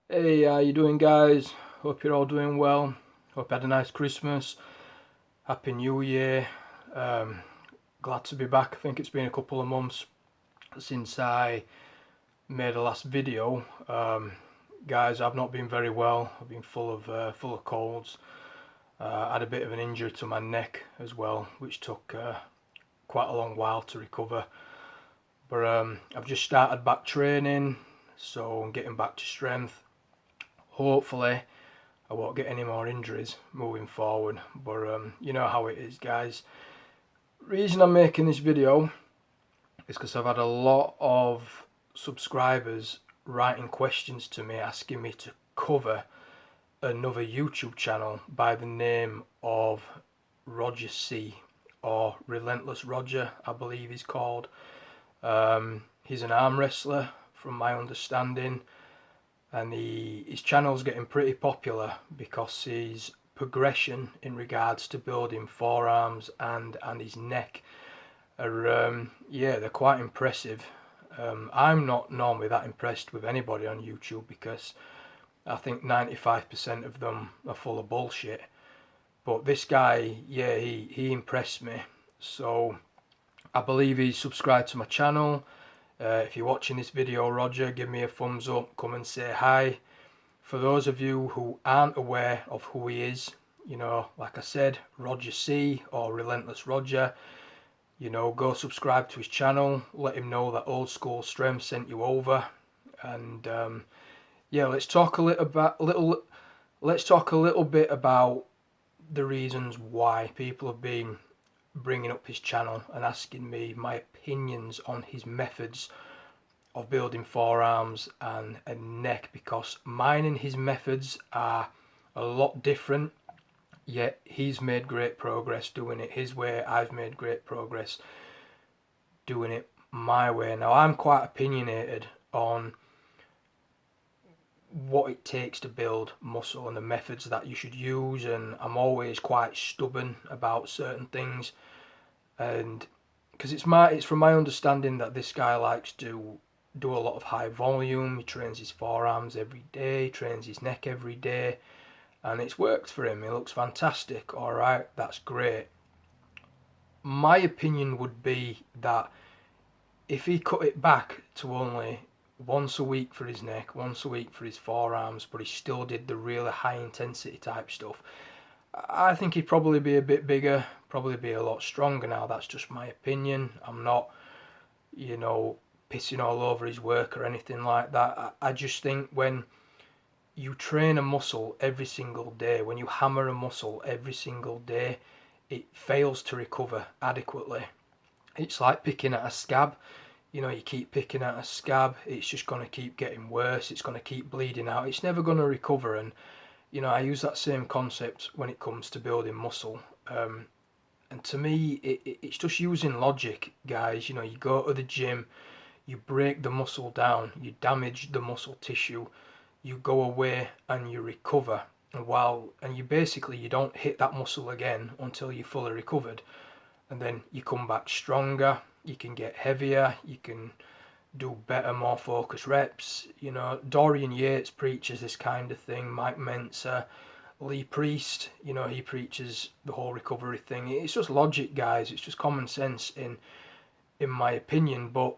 Hey, how you doing, guys? Hope you're all doing well. Hope you had a nice Christmas. Happy New Year. Um, Glad to be back. I think it's been a couple of months since I made the last video. Guys, I've not been very well. I've been full of colds. I had a bit of an injury to my neck as well, which took quite a long while to recover. But I've just started back training, so I'm getting back to strength. Hopefully, I won't get any more injuries moving forward, but you know how it is, guys. Reason I'm making this video is because I've had a lot of subscribers writing questions to me asking me to cover another YouTube channel by the name of Roger C, or Relentless Roger, I believe he's called. He's an arm wrestler from my understanding, and his channel's getting pretty popular because his progression in regards to building forearms and his neck are yeah, they're quite impressive. I'm not normally that impressed with anybody on YouTube because I think 95% of them are full of bullshit, but this guy, yeah, he impressed me. So I believe he's subscribed to my channel. If you're watching this video, Roger, give me a thumbs up, come and say hi. For those of you who aren't aware of who he is, you know, like I said, Roger C, or Relentless Roger, you know, go subscribe to his channel, let him know that Old School Strength sent you over, and yeah, let's talk a little bit about the reasons why people have been bringing up his channel and asking me my opinions on his methods of building forearms and neck, because mine and his methods are a lot different, yet he's made great progress doing it his way. I've made great progress doing it my way. Now, I'm quite opinionated on what it takes to build muscle and the methods that you should use, and I'm always quite stubborn about certain things, and because it's from my understanding that this guy likes to do a lot of high volume. He trains his forearms every day, trains his neck every day, and it's worked for him. He looks fantastic. All right, that's great. My opinion would be that if he cut it back to only once a week for his neck, once a week for his forearms, but he still did the really high intensity type stuff, I think he'd probably be a bit bigger, probably be a lot stronger. Now, that's just my opinion. I'm not, you know, pissing all over his work or anything like that. I just think when you train a muscle every single day, when you hammer a muscle every single day, it fails to recover adequately. It's like picking at a scab. You know, you keep picking at a scab, it's just going to keep getting worse, it's going to keep bleeding out, it's never going to recover. And you know, I use that same concept when it comes to building muscle. And to me, it's just using logic, guys. You know, you go to the gym, you break the muscle down, you damage the muscle tissue, you go away and you recover. And you basically, you don't hit that muscle again until you're fully recovered. And then you come back stronger, you can get heavier, you can do better, more focused reps. You know, Dorian Yates preaches this kind of thing, Mike Mentzer, Lee Priest, you know, he preaches the whole recovery thing. It's just logic, guys. It's just common sense in my opinion. But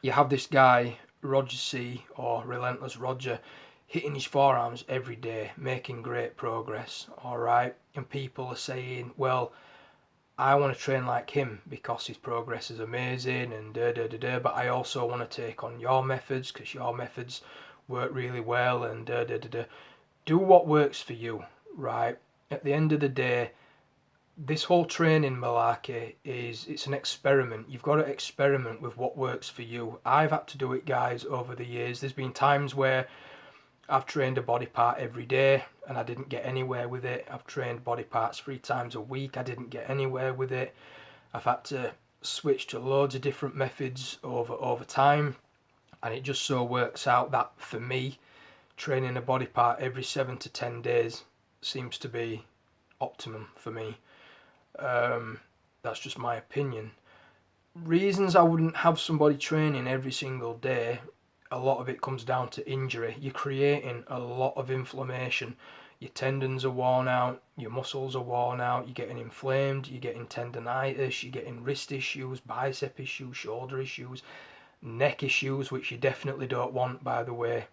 you have this guy, Roger C, or Relentless Roger, hitting his forearms every day, making great progress, all right? And people are saying, well, I want to train like him because his progress is amazing and da da da da, but I also want to take on your methods because your methods work really well and da da da da. Do what works for you, right? At the end of the day, this whole training malarkey it's an experiment. You've got to experiment with what works for you. I've had to do it, guys, over the years. There's been times where I've trained a body part every day and I didn't get anywhere with it. I've trained body parts 3 times a week. I didn't get anywhere with it. I've had to switch to loads of different methods over time, and it just so works out that for me, training a body part every 7 to 10 days seems to be optimum for me. That's just my opinion. Reasons I wouldn't have somebody training every single day, a lot of it comes down to injury. You're creating a lot of inflammation. Your tendons are worn out, your muscles are worn out, you're getting inflamed, you're getting tendonitis, you're getting wrist issues, bicep issues, shoulder issues, neck issues, which you definitely don't want, by the way.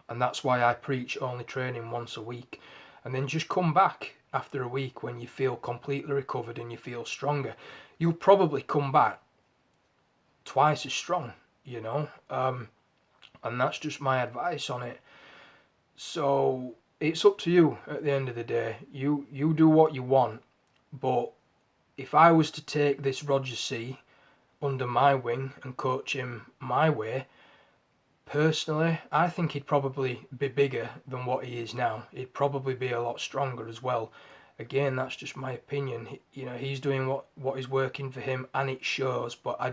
And that's why I preach only training once a week. And then just come back after a week when you feel completely recovered and you feel stronger. You'll probably come back twice as strong, you know. And that's just my advice on it. So it's up to you at the end of the day. You do what you want. But if I was to take this Roger C under my wing and coach him my way, personally, I think he'd probably be bigger than what he is now. He'd probably be a lot stronger as well. Again, that's just my opinion. You know, he's doing what is working for him, and it shows. But I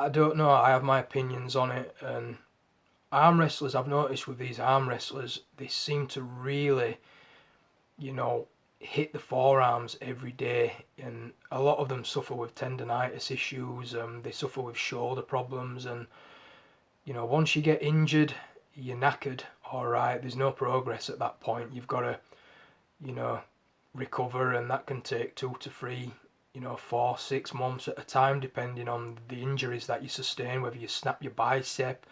don't know. I have my opinions on it. And arm wrestlers, I've noticed with these arm wrestlers, they seem to really, you know, hit the forearms every day, and a lot of them suffer with tendonitis issues. They suffer with shoulder problems, and you know, once you get injured, you're knackered. All right, there's no progress at that point. You've got to, you know, recover, and that can take 2 to 3, 4, 6 months at a time, depending on the injuries that you sustain. Whether you snap your bicep,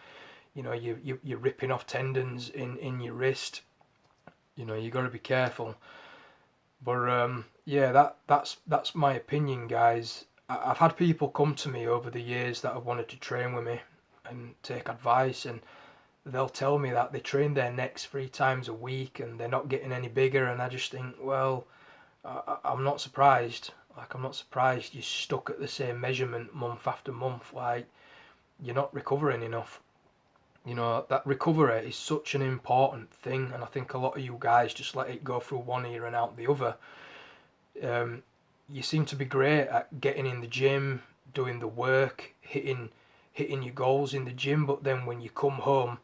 you're ripping off tendons in your wrist. You know, you got to be careful. But yeah, that's my opinion, guys. I've had people come to me over the years that have wanted to train with me and take advice, and they'll tell me that they train their necks 3 times a week and they're not getting any bigger. And I just think, well, I'm not surprised. Like, I'm not surprised you're stuck at the same measurement month after month. Like, you're not recovering enough. You know, that recovery is such an important thing, and I think a lot of you guys just let it go through one ear and out the other. You seem to be great at getting in the gym, doing the work, hitting your goals in the gym, but then when you come home,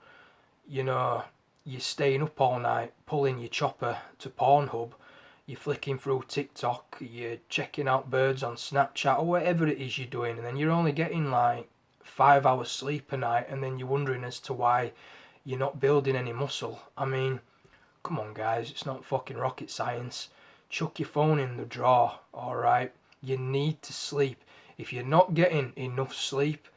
you know, you're staying up all night, pulling your chopper to Pornhub, you're flicking through TikTok, you're checking out birds on Snapchat, or whatever it is you're doing, and then you're only getting like 5 hours sleep a night, and then you're wondering as to why you're not building any muscle. I mean, come on, guys, it's not fucking rocket science. Chuck your phone in the drawer, alright? You need to sleep. If you're not getting enough sleep,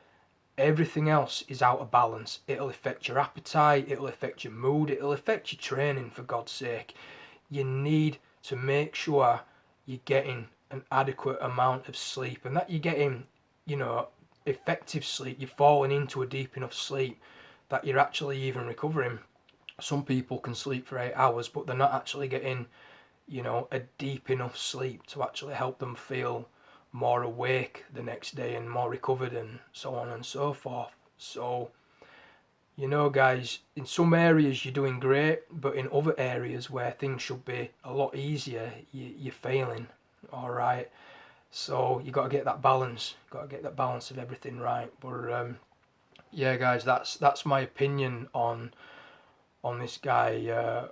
everything else is out of balance. It'll affect your appetite, it'll affect your mood, it'll affect your training, for God's sake. You need to make sure you're getting an adequate amount of sleep, and that you're getting, effective sleep. You're falling into a deep enough sleep that you're actually even recovering. Some people can sleep for 8 hours, but they're not actually getting, a deep enough sleep to actually help them feel more awake the next day and more recovered, and so on and so forth. So, guys, in some areas you're doing great, but in other areas where things should be a lot easier, you're failing. All right. So you got to get that balance. Got to get that balance of everything right. But yeah, guys, that's my opinion on this guy,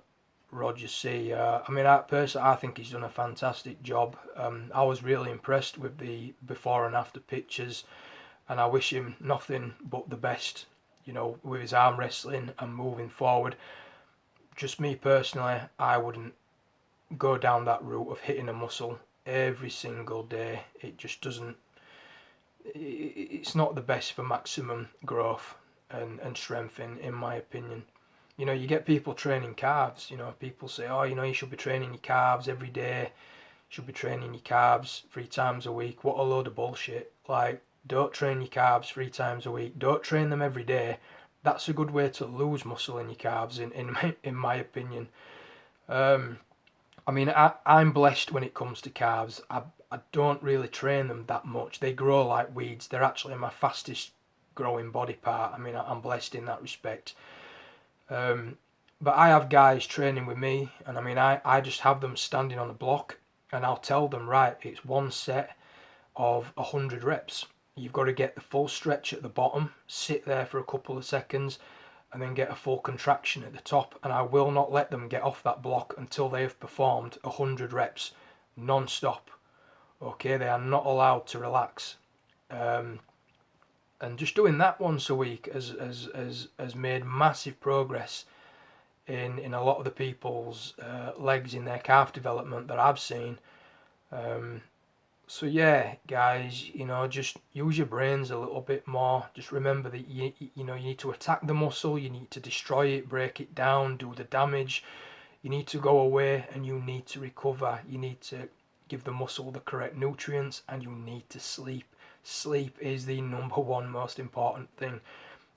Roger C. I mean, I think he's done a fantastic job. I was really impressed with the before and after pictures, and I wish him nothing but the best, with his arm wrestling and moving forward. Just me personally, I wouldn't go down that route of hitting a muscle every single day. It just doesn't, it's not the best for maximum growth and strength, in my opinion. You get people training calves. People say, oh, you should be training your calves every day. You should be training your calves 3 times a week. What a load of bullshit. Like, don't train your calves 3 times a week. Don't train them every day. That's a good way to lose muscle in your calves, in my opinion. I mean, I'm blessed when it comes to calves. I don't really train them that much. They grow like weeds. They're actually my fastest growing body part. I mean, I'm blessed in that respect. But I have guys training with me, and I mean, I just have them standing on a block, and I'll tell them, right, it's 1 set of 100 reps. You've got to get the full stretch at the bottom, sit there for a couple of seconds, and then get a full contraction at the top. And I will not let them get off that block until they have performed 100 reps non-stop. Okay, they are not allowed to relax. And just doing that once a week has made massive progress in a lot of the people's legs in their calf development that I've seen. So yeah, guys, just use your brains a little bit more. Just remember that you need to attack the muscle, you need to destroy it, break it down, do the damage. You need to go away and you need to recover. You need to give the muscle the correct nutrients, and you need to sleep. Sleep is the number one most important thing.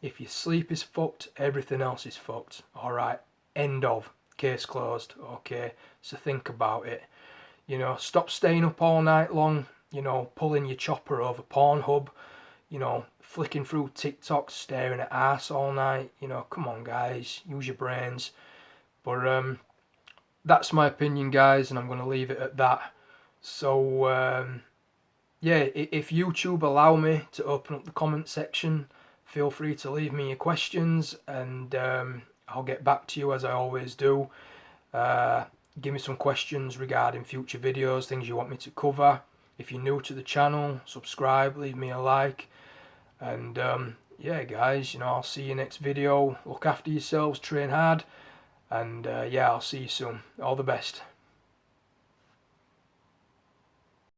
If your sleep is fucked, everything else is fucked. Alright, end of. Case closed. Okay, so think about it. Stop staying up all night long, pulling your chopper over Pornhub, flicking through TikTok, staring at ass all night. Come on, guys, use your brains. But that's my opinion, guys, and I'm going to leave it at that. So, yeah, if YouTube allow me to open up the comment section, feel free to leave me your questions, and I'll get back to you as I always do. Give me some questions regarding future videos, things you want me to cover. If you're new to the channel, subscribe, leave me a like. And yeah, guys, I'll see you next video. Look after yourselves, train hard, and yeah, I'll see you soon. All the best.